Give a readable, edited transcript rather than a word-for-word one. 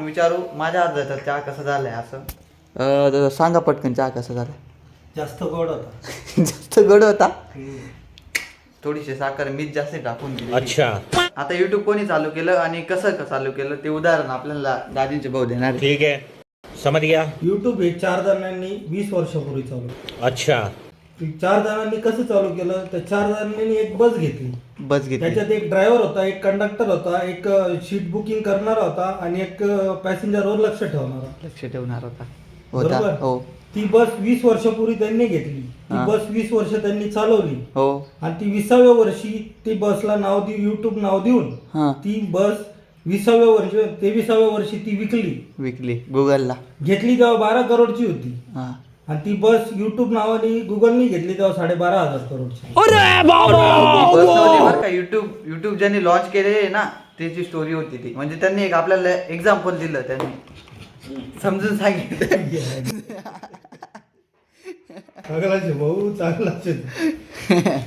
विचारू माझ्या हातात चहा कसा झालाय असं सांगा पटकन चहा कसा झाला. जास्त गोड होता. जास्त गोड होता. थोडीशी साखर मीठ जास्त टाकून दिली. अच्छा. आता युट्यूब कोणी चालू केलं आणि कसं चालू केलं ते उदाहरण आपल्याला दादींचे भाऊ देणार आहे. ठीक है, समझ गया. युट्यूब हे 4 जणांनी 20 वर्षापूर्वी चालू केलं. अच्छा. 4 जणांनी कसं चालू केलं तर 4 जणांनी एक बस घेतली. बस घेतली. त्याच्यात एक ड्रायव्हर होता, एक कंडक्टर होता, एक सीट बुकिंग करणारा होता आणि एक पॅसेंजरवर लक्ष ठेवणारा. लक्ष ठेवणार होता. बरोबर? हो ती बस 20 वर्षापूर्वी त्यांनी घेतली. ती हा. बस 20 वर्ष त्यांनी चालवली हो आणि ती 20व्या वर्षी ती बसला नाव देऊन युट्यूब नाव देऊन हा ती बस 20व्या वर्षी 23व्या वर्षी ती विकली गुगलला. घेतली तेव्हा 12 करोडची होती हा आणि ती बस युट्यूब नावाने गुगलनी घेतली तेव्हा 12,500 करोडची. बरं का युट्यूब ज्यांनी लॉन्च केले ना त्याची स्टोरी होती ती. म्हणजे त्यांनी एक आपल्याला एक्झाम्पल दिलं, त्यांनी समजून सांगितलं. चांगलाच आहे भाऊ, चांगलाच आहे.